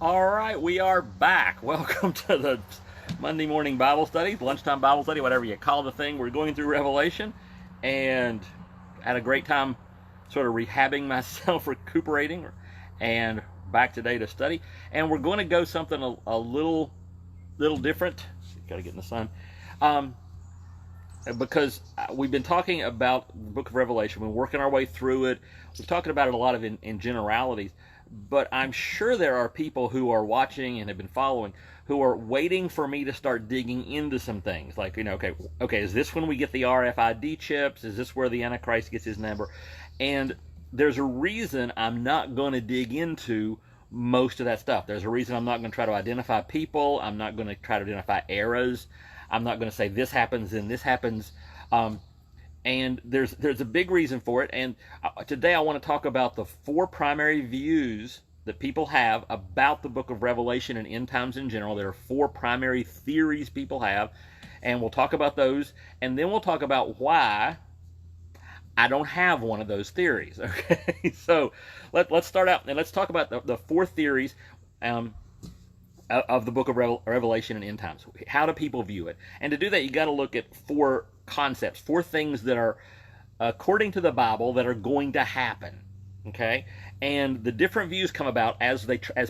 All right, we are back. Welcome to the Monday morning Bible study, lunchtime Bible study, whatever you call the thing. We're going through Revelation and had a great time sort of rehabbing myself, recuperating, and back today to study. And we're going to go something a little different. Got to get in the sun. Because we've been talking about the book of Revelation. We're working our way through it. We're talking about it a lot in generalities. But I'm sure there are people who are watching and have been following who are waiting for me to start digging into some things. Like, okay, is this when we get the RFID chips? Is this where the Antichrist gets his number? And there's a reason I'm not going to dig into most of that stuff. There's a reason I'm not going to try to identify people. I'm not going to try to identify eras. I'm not going to say this happens and this happens. And there's a big reason for it. And today I want to talk about the four primary views that people have about the book of Revelation and end times in general. There are four primary theories people have, and we'll talk about those. And then we'll talk about why I don't have one of those theories. Okay, so let's start out and let's talk about the four theories of the book of Revelation and end times. How do people view it? And to do that, you got to look at four concepts, four things that are, according to the Bible, that are going to happen. Okay, and the different views come about as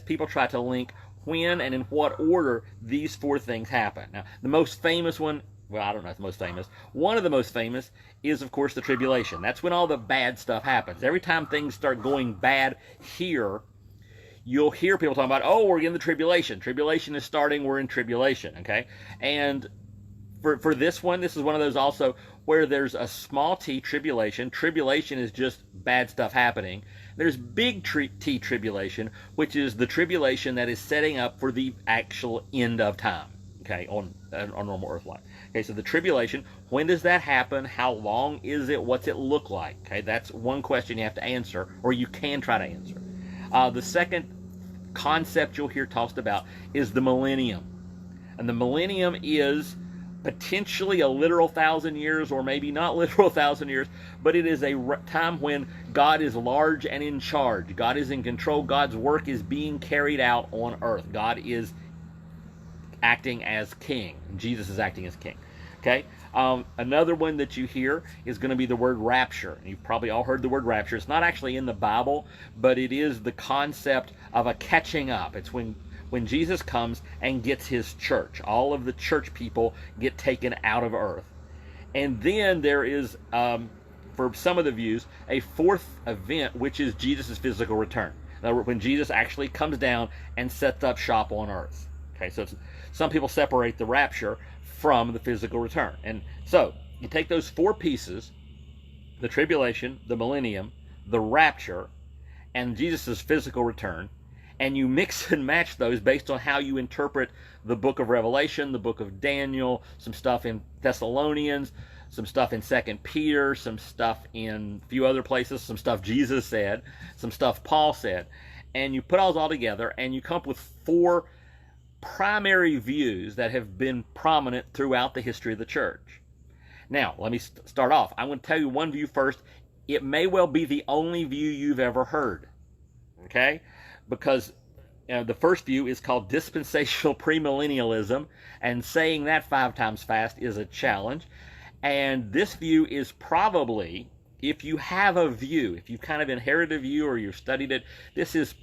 people try to link when and in what order these four things happen. Now, the most famous one, well, I don't know if the most famous. One of the most famous is, of course, the tribulation. That's when all the bad stuff happens. Every time things start going bad here, you'll hear people talking about, oh, we're in the tribulation. Tribulation is starting. We're in tribulation. Okay, and for this one, this is one of those also where there's a small t tribulation. Tribulation is just bad stuff happening. There's big T tribulation, which is the tribulation that is setting up for the actual end of time. Okay, on normal earth life. Okay, so the tribulation, when does that happen? How long is it? What's it look like? Okay, that's one question you have to answer, or you can try to answer. The second concept you'll hear tossed about is the millennium. And the millennium is potentially a literal 1,000 years, or maybe not literal 1,000 years, but it is a time when God is large and in charge. God is in control. God's work is being carried out on earth. God is acting as king. Jesus is acting as king. Okay. Another one that you hear is going to be the word rapture. You've probably all heard the word rapture. It's not actually in the Bible, but it is the concept of a catching up. It's when Jesus comes and gets his church. All of the church people get taken out of earth. And then there is, for some of the views, a fourth event, which is Jesus' physical return. When Jesus actually comes down and sets up shop on earth. Okay, so some people separate the rapture from the physical return. And so you take those four pieces, the tribulation, the millennium, the rapture, and Jesus' physical return, and you mix and match those based on how you interpret the book of Revelation, the book of Daniel, some stuff in Thessalonians, some stuff in 2 Peter, some stuff in a few other places, some stuff Jesus said, some stuff Paul said, and you put all together and you come up with four primary views that have been prominent throughout the history of the church. Now, let me start off. I'm going to tell you one view first. It may well be the only view you've ever heard. Okay? Because the first view is called dispensational premillennialism, and saying that 5 times fast is a challenge. And this view is probably, if you have a view, if you've kind of inherited a view or you've studied it, this is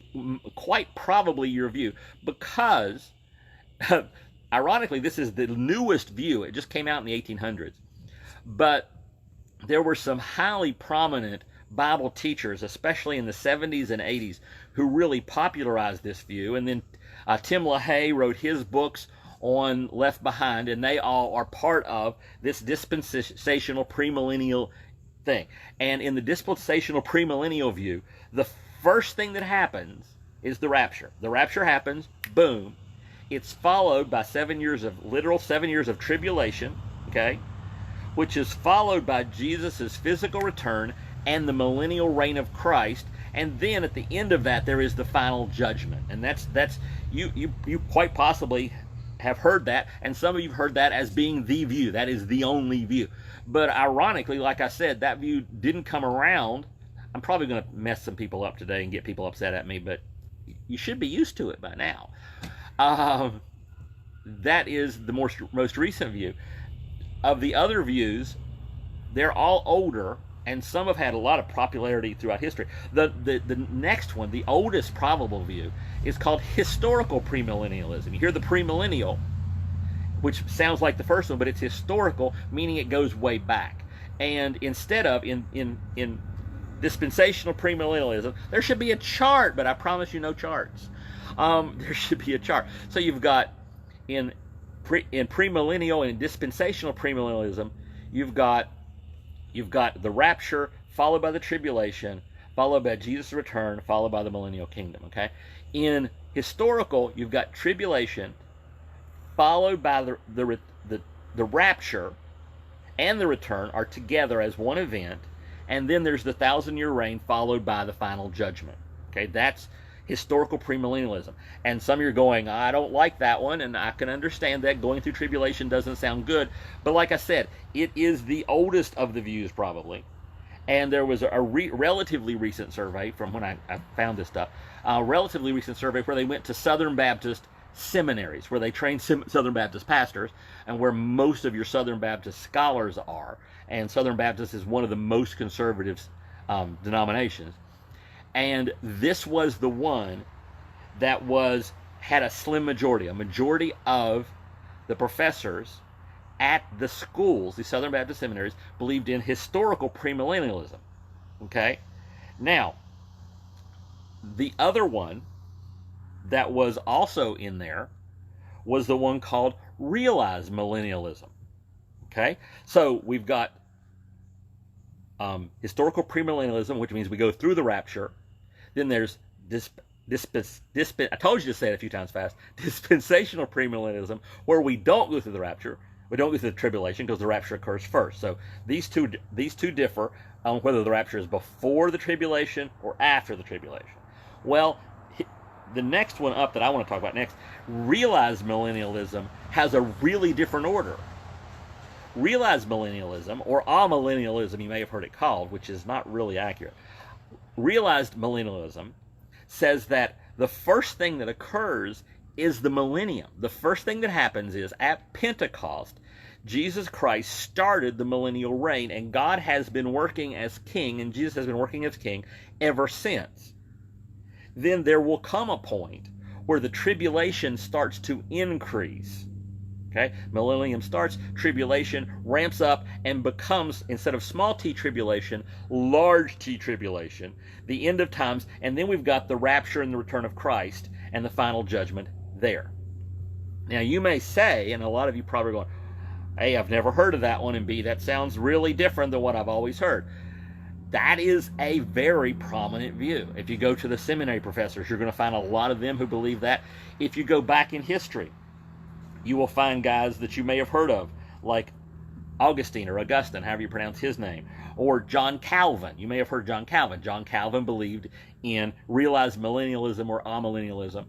quite probably your view, because ironically, this is the newest view. It just came out in the 1800s. But there were some highly prominent Bible teachers, especially in the 70s and 80s, who really popularized this view. And then Tim LaHaye wrote his books on Left Behind, and they all are part of this dispensational premillennial thing. And in the dispensational premillennial view, the first thing that happens is the rapture. The rapture happens, boom. It's followed by 7 years of literal 7 years of tribulation, okay, which is followed by Jesus' physical return and the millennial reign of Christ. And then at the end of that, there is the final judgment. And that's you quite possibly have heard that, and some of you have heard that as being the view. That is the only view. But ironically, like I said, that view didn't come around. I'm probably going to mess some people up today and get people upset at me, but you should be used to it by now. Um, that is the most recent view. Of the other views, they're all older, and some have had a lot of popularity throughout history. The next one, the oldest probable view, is called historical premillennialism. You hear the premillennial, which sounds like the first one, but it's historical, meaning it goes way back. And instead of in dispensational premillennialism, there should be a chart, but I promise you no charts. There should be a chart. So you've got in premillennial and dispensational premillennialism, you've got the rapture followed by the tribulation, followed by Jesus' return, followed by the millennial kingdom. Okay, in historical, you've got tribulation followed by the rapture and the return are together as one event, and then there's the 1,000-year reign followed by the final judgment. Okay, that's historical premillennialism. And some of you are going, I don't like that one, and I can understand that. Going through tribulation doesn't sound good. But like I said, it is the oldest of the views probably. And there was a relatively recent survey from when I found this stuff, a relatively recent survey where they went to Southern Baptist seminaries, where they train Southern Baptist pastors, and where most of your Southern Baptist scholars are. And Southern Baptist is one of the most conservative denominations. And this was the one that had a slim majority. A majority of the professors at the schools, the Southern Baptist seminaries, believed in historical premillennialism. Okay? Now, the other one that was also in there was the one called realized millennialism. Okay? So we've got historical premillennialism, which means we go through the rapture. Then there's I told you to say it a few times fast. Dispensational premillennialism, where we don't go through the rapture, we don't go through the tribulation because the rapture occurs first. So these two differ on whether the rapture is before the tribulation or after the tribulation. Well, the next one up that I want to talk about next, realized millennialism, has a really different order. Realized millennialism, or amillennialism, you may have heard it called, which is not really accurate. Realized millennialism says that the first thing that occurs is the millennium. The first thing that happens is at Pentecost, Jesus Christ started the millennial reign, and God has been working as king, and Jesus has been working as king ever since. Then there will come a point where the tribulation starts to increase. Okay? Millennium starts, tribulation ramps up and becomes, instead of small t tribulation, large t tribulation, the end of times, and then we've got the rapture and the return of Christ and the final judgment there. Now you may say, and a lot of you probably are going, hey, I've never heard of that one, and B, that sounds really different than what I've always heard. That is a very prominent view. If you go to the seminary professors, you're going to find a lot of them who believe that. If you go back in history, you will find guys that you may have heard of, like Augustine or Augustine, however you pronounce his name, or John Calvin. You may have heard John Calvin. John Calvin believed in realized millennialism or amillennialism.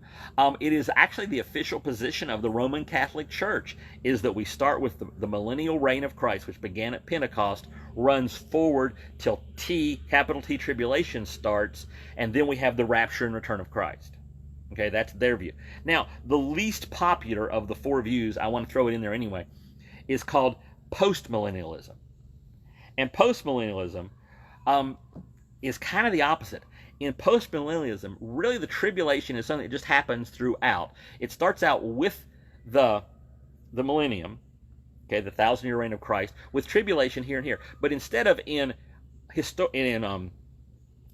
It is actually the official position of the Roman Catholic Church, is that we start with the millennial reign of Christ, which began at Pentecost, runs forward till capital T tribulation starts, and then we have the rapture and return of Christ. Okay, that's their view. Now, the least popular of the four views, I want to throw it in there anyway, is called postmillennialism. And postmillennialism is kind of the opposite. In postmillennialism, really the tribulation is something that just happens throughout. It starts out with the millennium, okay, the 1,000-year reign of Christ, with tribulation here and here. But instead of in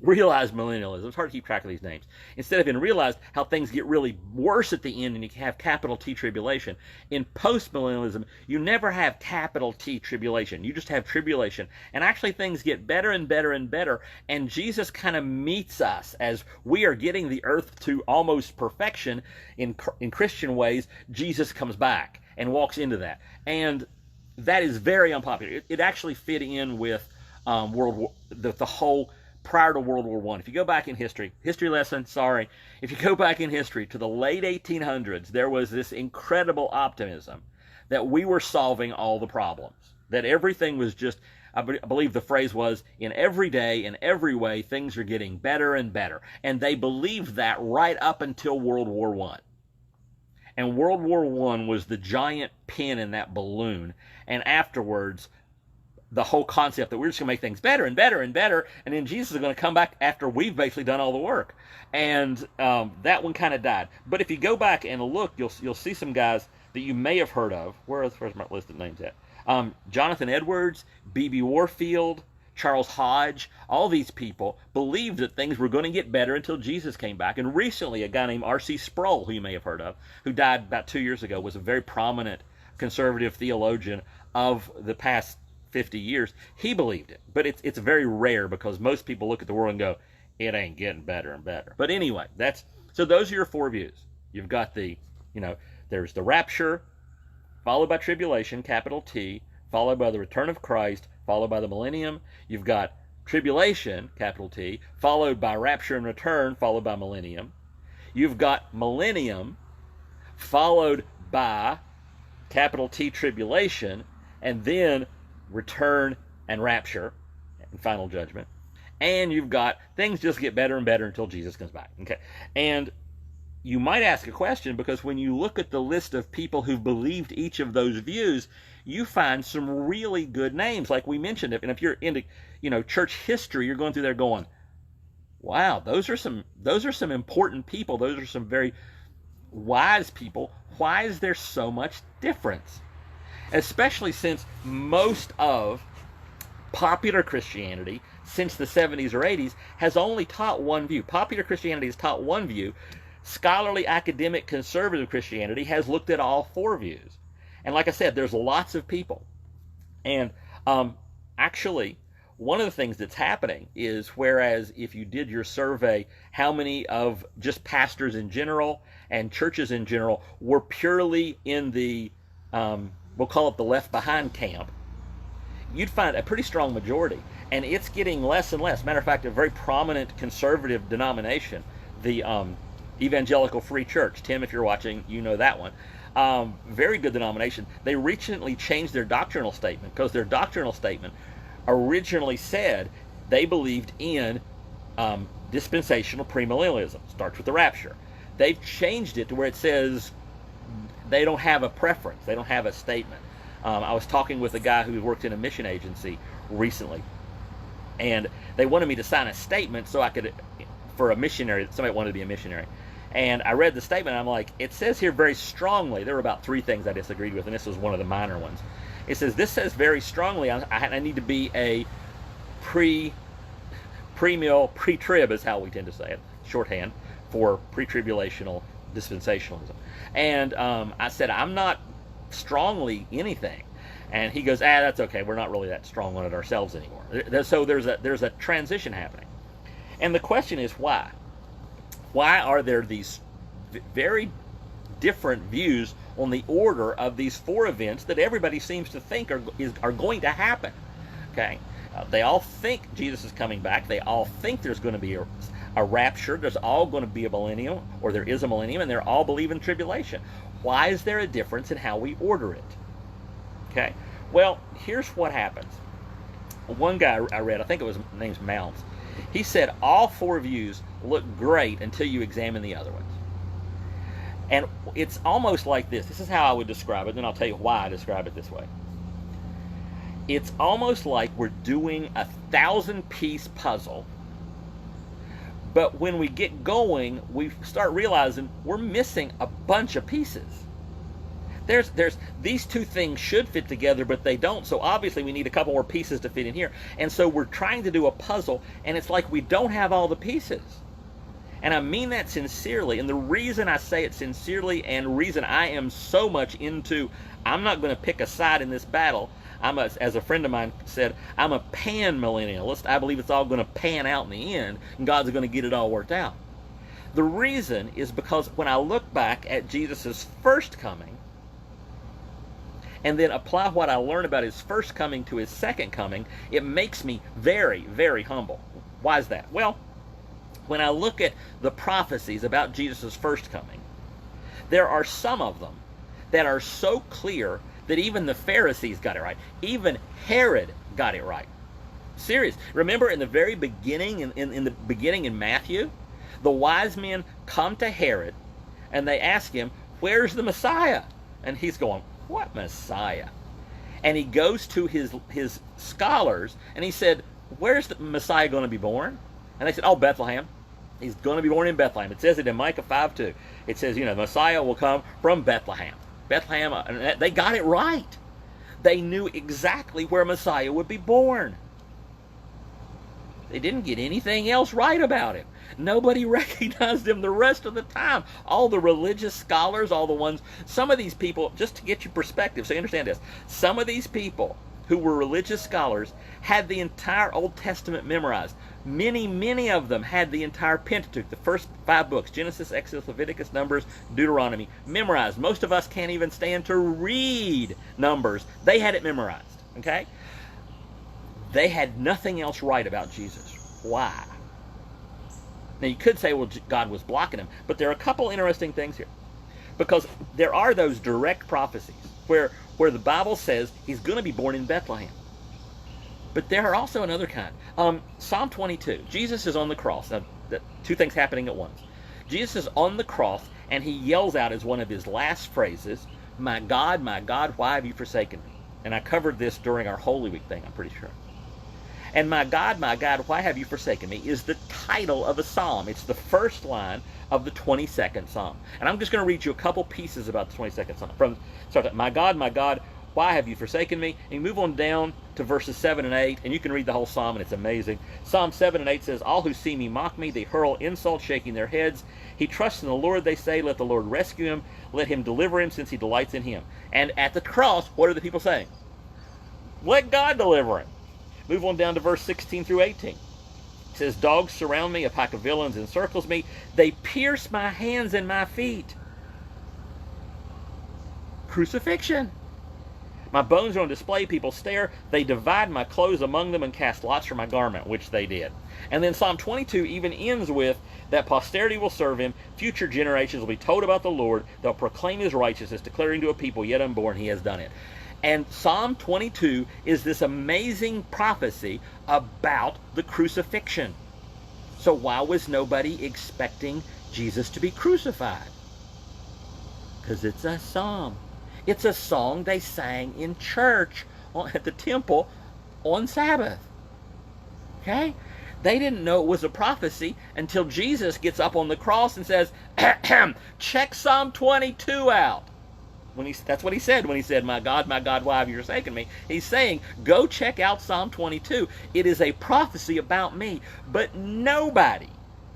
realized millennialism, it's hard to keep track of these names. Instead of in realized, how things get really worse at the end and you have capital T tribulation. In postmillennialism, you never have capital T tribulation. You just have tribulation. And actually things get better and better and better. And Jesus kind of meets us as we are getting the earth to almost perfection in Christian ways. Jesus comes back and walks into that. And that is very unpopular. It actually fit in with the whole prior to World War I. If you go back in history lesson, sorry. If you go back in history to the late 1800s, there was this incredible optimism that we were solving all the problems, that everything was just, I believe the phrase was, in every day, in every way, things are getting better and better. And they believed that right up until World War I. And World War I was the giant pin in that balloon. And afterwards, the whole concept that we're just going to make things better and better and better, and then Jesus is going to come back after we've basically done all the work. And that one kind of died. But if you go back and look, you'll see some guys that you may have heard of. Where's my list of names at? Jonathan Edwards, B.B. Warfield, Charles Hodge, all these people believed that things were going to get better until Jesus came back. And recently, a guy named R.C. Sproul, who you may have heard of, who died about 2 years ago, was a very prominent conservative theologian of the past 50 years. He believed it. But it's very rare, because most people look at the world and go, it ain't getting better and better. But anyway, so those are your four views. You've got there's the rapture, followed by tribulation, capital T, followed by the return of Christ, followed by the millennium. You've got tribulation, capital T, followed by rapture and return, followed by millennium. You've got millennium, followed by capital T, tribulation, and then return and rapture and final judgment. And you've got things just get better and better until Jesus comes back. Okay. And you might ask a question, because when you look at the list of people who've believed each of those views, you find some really good names, like we mentioned. And if you're into, church history, you're going through there going, wow, those are some important people. Those are some very wise people. Why is there so much difference? Especially since most of popular Christianity since the 70s or 80s has only taught one view. Popular Christianity has taught one view. Scholarly, academic, conservative Christianity has looked at all four views. And like I said, there's lots of people. And actually, one of the things that's happening is, whereas if you did your survey, how many of just pastors in general and churches in general were purely in the, we'll call it the left behind camp, you'd find a pretty strong majority. And it's getting less and less. Matter of fact, a very prominent conservative denomination, the Evangelical Free Church. Tim, if you're watching, you know that one. Very good denomination. They recently changed their doctrinal statement, because their doctrinal statement originally said they believed in dispensational premillennialism. Starts with the rapture. They've changed it to where it says they don't have a preference. They don't have a statement. I was talking with a guy who worked in a mission agency recently, and they wanted me to sign a statement so I could, for a missionary, somebody wanted to be a missionary. And I read the statement, and I'm like, it says here very strongly, there were about 3 things I disagreed with, and this was one of the minor ones. It says, this says very strongly, I need to be a pre-mill, pre-trib is how we tend to say it, shorthand, for pre-tribulational dispensationalism. And I said, I'm not strongly anything. And he goes, that's okay, we're not really that strong on it ourselves anymore. So there's a transition happening. And the question is, why? Why are there these very different views on the order of these 4 events that everybody seems to think are going to happen? Okay, they all think Jesus is coming back. They all think there's going to be a rapture. There's all going to be a millennium, or there is a millennium, and they're all believing tribulation. Why is there a difference in how we order it? Okay, well, here's what happens. One guy I read, I think it was, his name's Mounts, he said all 4 views look great until you examine the other ones. And it's almost like this. This is how I would describe it, then I'll tell you why I describe it this way. It's almost like we're doing a 1,000-piece puzzle, but when we get going, we start realizing we're missing a bunch of pieces. There's these 2 things should fit together, but they don't. So obviously we need a couple more pieces to fit in here. And so we're trying to do a puzzle, and it's like we don't have all the pieces. And I mean that sincerely. And the reason I say it sincerely, and reason I am so much into, I'm not going to pick a side in this battle. As a friend of mine said, I'm a pan-millennialist. I believe it's all going to pan out in the end, and God's going to get it all worked out. The reason is because when I look back at Jesus' first coming, and then apply what I learned about his first coming to his second coming, it makes me very, very humble. Why is that? Well, when I look at the prophecies about Jesus' first coming, there are some of them that are so clear that even the Pharisees got it right. Even Herod got it right. Serious. Remember in the very beginning, in the beginning in Matthew, the wise men come to Herod and they ask him, where's the Messiah? And he's going, what Messiah? And he goes to his scholars and he said, where's the Messiah going to be born? And they said, oh, Bethlehem. He's going to be born in Bethlehem. It says it in Micah 5:2. It says, the Messiah will come from Bethlehem. Bethlehem, and they got it right. They knew exactly where Messiah would be born. They didn't get anything else right about him. Nobody recognized him the rest of the time. All the religious scholars, all the ones, some of these people, just to get you perspective, so you understand this, some of these people who were religious scholars had the entire Old Testament memorized. Many of them had the entire Pentateuch, the first 5 books, Genesis, Exodus, Leviticus, Numbers, Deuteronomy, memorized. Most of us can't even stand to read Numbers. They had it memorized, okay? They had nothing else right about Jesus. Why? Now you could say, well, God was blocking him, but there are a couple interesting things here. Because there are those direct prophecies where the Bible says he's going to be born in Bethlehem. But there are also another kind. Psalm 22, Jesus is on the cross. Now, two things happening at once. Jesus is on the cross, and he yells out as one of his last phrases, my God, why have you forsaken me? And I covered this during our Holy Week thing, I'm pretty sure. And my God, why have you forsaken me is the title of a psalm. It's the first line of the 22nd psalm. And I'm just going to read you a couple pieces about the 22nd psalm. My God, why have you forsaken me? And you move on down to verses 7 and 8, and you can read the whole psalm, and it's amazing. Psalm 7 and 8 says, all who see me mock me, they hurl insults, shaking their heads. He trusts in the Lord, they say, let the Lord rescue him, let him deliver him, since he delights in him. And at the cross, what are the people saying? Let God deliver him. Move on down to verse 16 through 18. It says, dogs surround me, a pack of villains encircles me. They pierce my hands and my feet. Crucifixion. My bones are on display, people stare. They divide my clothes among them and cast lots for my garment, which they did. And then Psalm 22 even ends with that posterity will serve him. Future generations will be told about the Lord. They'll proclaim his righteousness, declaring to a people yet unborn, he has done it. And Psalm 22 is this amazing prophecy about the crucifixion. So why was nobody expecting Jesus to be crucified? Because it's a psalm. It's a song they sang in church at the temple on Sabbath. Okay? They didn't know it was a prophecy until Jesus gets up on the cross and says, check Psalm 22 out. That's what he said when he said, my God, why have you forsaken me? He's saying, go check out Psalm 22. It is a prophecy about me. But nobody,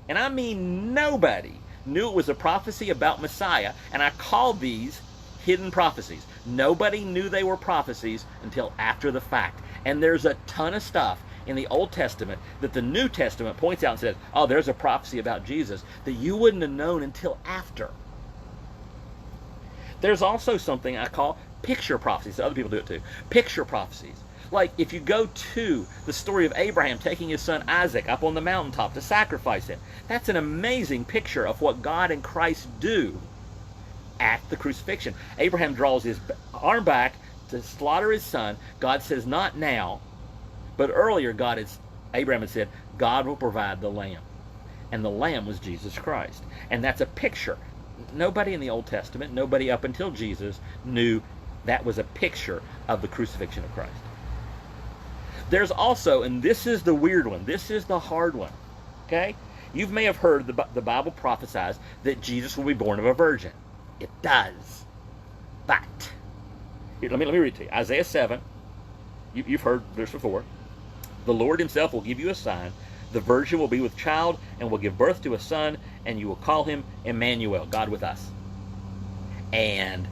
and I mean nobody, knew it was a prophecy about Messiah. And I call these hidden prophecies. Nobody knew they were prophecies until after the fact. And there's a ton of stuff in the Old Testament that the New Testament points out and says, oh, there's a prophecy about Jesus that you wouldn't have known until after. There's also something I call picture prophecies. Other people do it too. Picture prophecies. Like if you go to the story of Abraham taking his son Isaac up on the mountaintop to sacrifice him, that's an amazing picture of what God and Christ do at the crucifixion. Abraham draws his arm back to slaughter his son. God says, not now. But earlier, Abraham had said, God will provide the lamb. And the lamb was Jesus Christ. And that's a picture. Nobody in the Old Testament, nobody up until Jesus, knew that was a picture of the crucifixion of Christ. There's also, and this is the weird one, this is the hard one, okay? You may have heard the Bible prophesies that Jesus will be born of a virgin. It does. But, here, let me read it to you. Isaiah 7, you've heard this before. The Lord himself will give you a sign. The virgin will be with child and will give birth to a son, and you will call him Emmanuel, God with us. And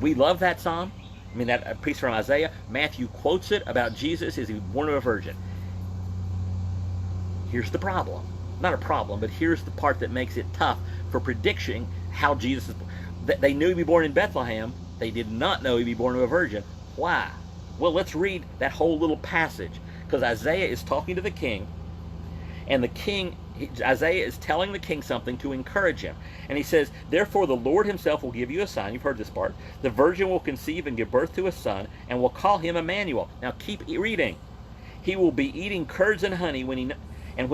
we love that psalm. I mean, that piece from Isaiah. Matthew quotes it about Jesus as he was born of a virgin. Here's the problem. Not a problem, but here's the part that makes it tough for predicting how Jesus is born. They knew he'd be born in Bethlehem. They did not know he'd be born of a virgin. Why? Well, let's read that whole little passage. Because Isaiah is talking to the king, and the king Isaiah is telling the king something to encourage him. And he says, therefore the Lord himself will give you a sign. You've heard this part. The virgin will conceive and give birth to a son, and will call him Emmanuel. Now keep reading. He will be eating curds and honey when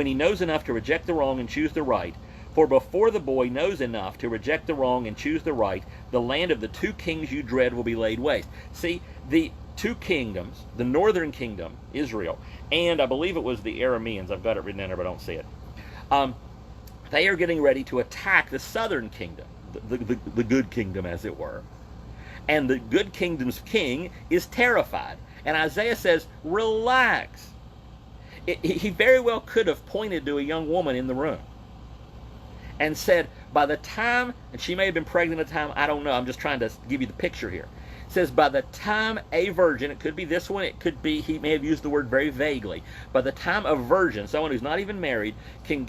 he knows enough to reject the wrong and choose the right. For before the boy knows enough to reject the wrong and choose the right, the land of the two kings you dread will be laid waste. See, the two kingdoms, the northern kingdom, Israel, and I believe it was the Arameans. I've got it written in there, but I don't see it. They are getting ready to attack the southern kingdom, the good kingdom, as it were. And the good kingdom's king is terrified. And Isaiah says, relax. He very well could have pointed to a young woman in the room and said, by the time, and she may have been pregnant at the time, I don't know, I'm just trying to give you the picture here. It says, by the time a virgin, it could be this one, it could be, he may have used the word very vaguely, by the time a virgin, someone who's not even married, can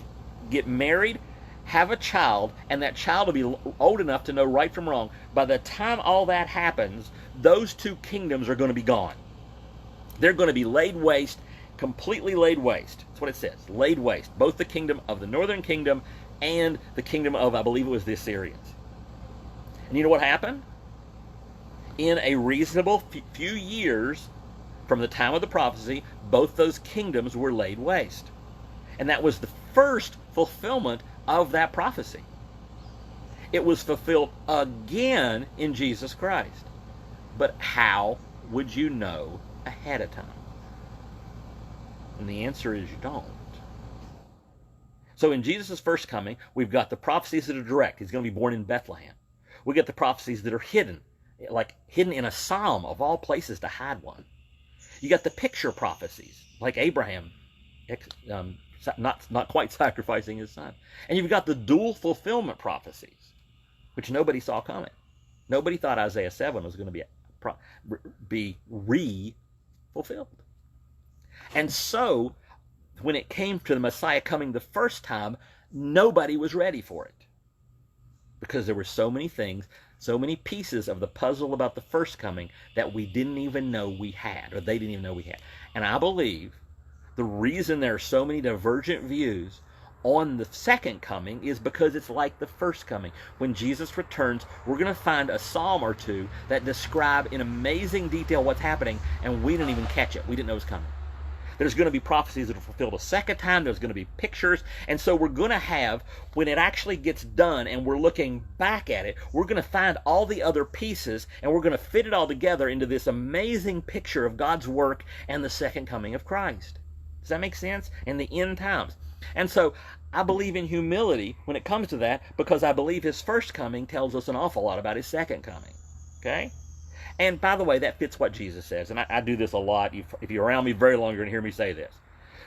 get married, have a child, and that child will be old enough to know right from wrong, by the time all that happens, those two kingdoms are going to be gone. They're going to be laid waste, completely laid waste. That's what it says, laid waste. Both the kingdom of the northern kingdom and the kingdom of, I believe it was the Assyrians. And you know what happened? In a reasonable few years from the time of the prophecy, both those kingdoms were laid waste. And that was the first fulfillment of that prophecy. It was fulfilled again in Jesus Christ. But how would you know ahead of time? And the answer is you don't. So in Jesus' first coming, we've got the prophecies that are direct. He's going to be born in Bethlehem. We get the prophecies that are hidden, like hidden in a psalm of all places to hide one. You got the picture prophecies, like Abraham not quite sacrificing his son. And you've got the dual fulfillment prophecies, which nobody saw coming. Nobody thought Isaiah 7 was going to be re-fulfilled. And so, when it came to the Messiah coming the first time, nobody was ready for it. Because there were so many things, so many pieces of the puzzle about the first coming that we didn't even know we had, or they didn't even know we had. And I believe the reason there are so many divergent views on the second coming is because it's like the first coming. When Jesus returns, we're going to find a psalm or two that describe in amazing detail what's happening, and we didn't even catch it. We didn't know it was coming. There's going to be prophecies that are fulfilled a second time. There's going to be pictures. And so we're going to have, when it actually gets done and we're looking back at it, we're going to find all the other pieces and we're going to fit it all together into this amazing picture of God's work and the second coming of Christ. Does that make sense? In the end times. And so I believe in humility when it comes to that, because I believe his first coming tells us an awful lot about his second coming. Okay? And by the way, that fits what Jesus says. And I do this a lot. If you're around me very long, you're going to hear me say this.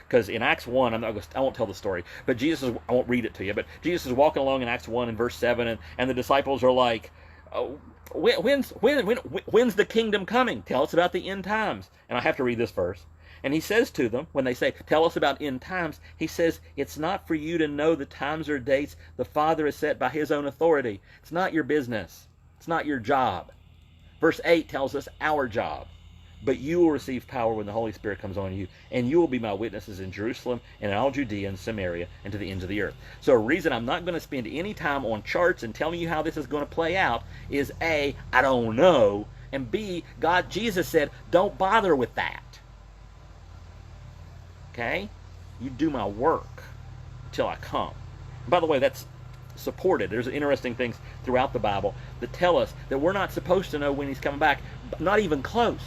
Because in Acts 1, I won't tell the story, but I won't read it to you, but Jesus is walking along in Acts 1 and verse 7, and the disciples are like, oh, when's the kingdom coming? Tell us about the end times. And I have to read this verse. And he says to them, when they say, tell us about end times, he says, it's not for you to know the times or dates the Father has set by his own authority. It's not your business. It's not your job. Verse 8 tells us our job. But you will receive power when the Holy Spirit comes on you, and you will be my witnesses in Jerusalem and in all Judea and Samaria and to the ends of the earth. So a reason I'm not going to spend any time on charts and telling you how this is going to play out is A, I don't know, and B, Jesus said, don't bother with that. Okay? You do my work until I come. And by the way, that's supported. There's interesting things throughout the Bible that tell us that we're not supposed to know when he's coming back, not even close.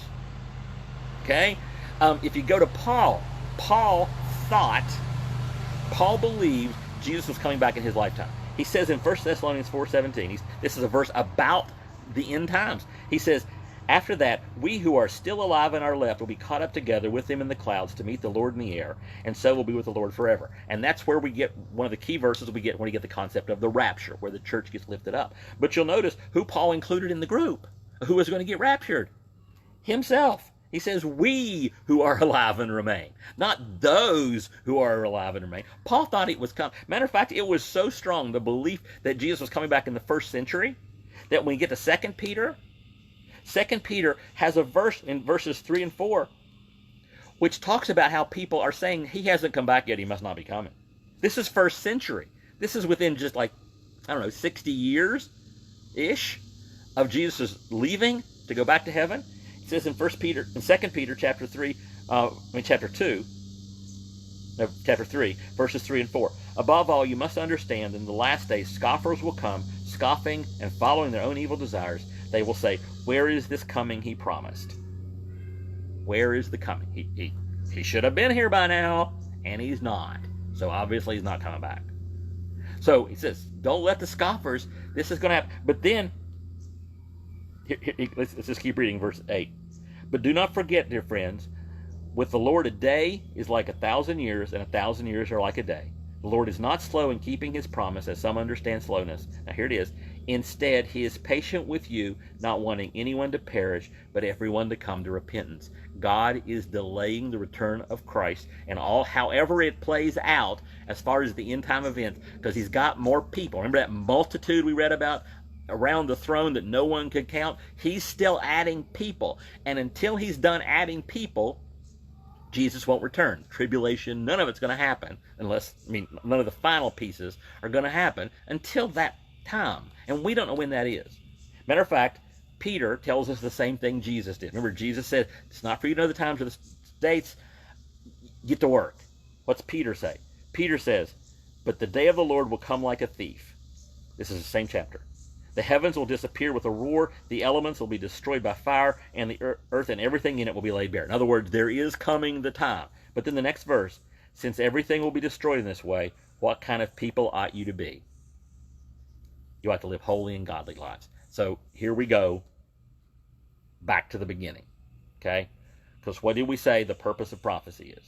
Okay? If you go to Paul believed Jesus was coming back in his lifetime. He says in 1 Thessalonians 4:17, this is a verse about the end times. He says, after that, we who are still alive and are left will be caught up together with him in the clouds to meet the Lord in the air, and so will be with the Lord forever. And that's where we get one of the key verses we get when we get the concept of the rapture, where the church gets lifted up. But you'll notice who Paul included in the group, who was going to get raptured. Himself. He says, we who are alive and remain, not those who are alive and remain. Paul thought it was coming. Matter of fact, it was so strong, the belief that Jesus was coming back in the first century, that when you get to 2 Peter has a verse in verses 3 and 4, which talks about how people are saying he hasn't come back yet, he must not be coming. This is first century. This is within just like, I don't know, 60 years-ish of Jesus leaving to go back to heaven. It says in 2 Peter chapter 3, chapter 2, no, chapter 3, verses 3 and 4. Above all, you must understand that in the last days scoffers will come, scoffing and following their own evil desires. They will say, where is this coming he promised? Where is the coming? He should have been here by now, and he's not. So obviously he's not coming back. So he says, don't let the scoffers, this is going to happen. But then, let's just keep reading verse 8. But do not forget, dear friends, with the Lord a day is like 1,000 years, and 1,000 years are like a day. The Lord is not slow in keeping his promise, as some understand slowness. Now here it is. Instead, he is patient with you, not wanting anyone to perish, but everyone to come to repentance. God is delaying the return of Christ, and however it plays out as far as the end time events, because he's got more people. Remember that multitude we read about around the throne that no one could count? He's still adding people, and until he's done adding people, Jesus won't return. Tribulation, none of it's going to happen none of the final pieces are going to happen until that time. And we don't know when that is. Matter of fact, Peter tells us the same thing Jesus did. Remember, Jesus said, it's not for you to know the times or the dates. Get to work. What's Peter say? Peter says, but the day of the Lord will come like a thief. This is the same chapter. The heavens will disappear with a roar, the elements will be destroyed by fire, and the earth and everything in it will be laid bare. In other words, there is coming the time. But then the next verse, since everything will be destroyed in this way, what kind of people ought you to be? You ought to live holy and godly lives. So here we go, back to the beginning, okay? Because what did we say the purpose of prophecy is?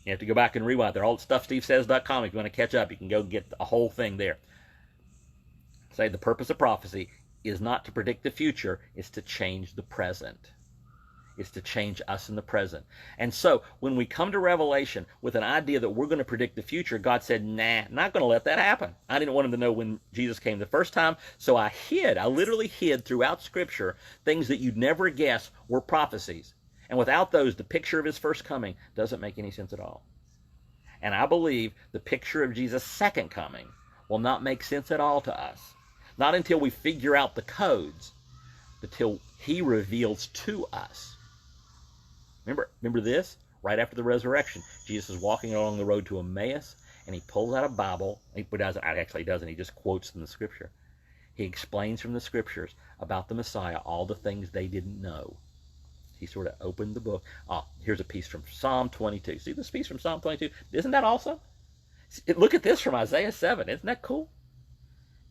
You have to go back and rewind. They're all at StuffSteveSays.com. If you want to catch up, you can go get a whole thing there. Say the purpose of prophecy is not to predict the future, it's to change the present. It's to change us in the present. And so when we come to Revelation with an idea that we're going to predict the future, God said, nah, not going to let that happen. I didn't want him to know when Jesus came the first time, so I literally hid throughout Scripture things that you'd never guess were prophecies. And without those, the picture of his first coming doesn't make any sense at all. And I believe the picture of Jesus' second coming will not make sense at all to us. Not until we figure out the codes, but till he reveals to us. Remember this? Right after the resurrection, Jesus is walking along the road to Emmaus, and he pulls out a Bible. He doesn't. He just quotes from the Scripture. He explains from the Scriptures about the Messiah all the things they didn't know. He sort of opened the book. Oh, here's a piece from Psalm 22. See this piece from Psalm 22? Isn't that awesome? Look at this from Isaiah 7. Isn't that cool?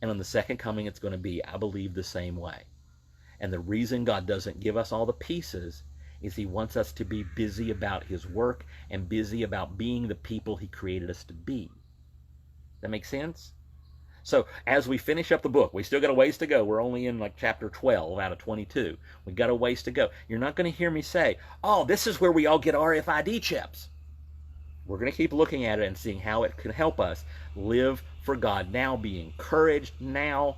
And on the second coming, it's going to be, I believe, the same way. And the reason God doesn't give us all the pieces is he wants us to be busy about his work and busy about being the people he created us to be. That makes sense? So as we finish up the book, we still got a ways to go. We're only in like chapter 12 out of 22. We got a ways to go. You're not going to hear me say, oh, this is where we all get RFID chips. We're going to keep looking at it and seeing how it can help us live for God now, be encouraged now,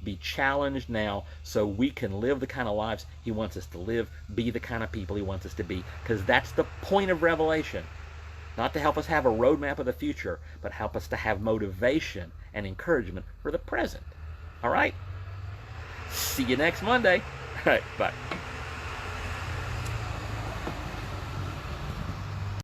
be challenged now, so we can live the kind of lives he wants us to live, be the kind of people he wants us to be, because that's the point of Revelation. Not to help us have a roadmap of the future, but help us to have motivation and encouragement for the present. All right? See you next Monday. All right, bye.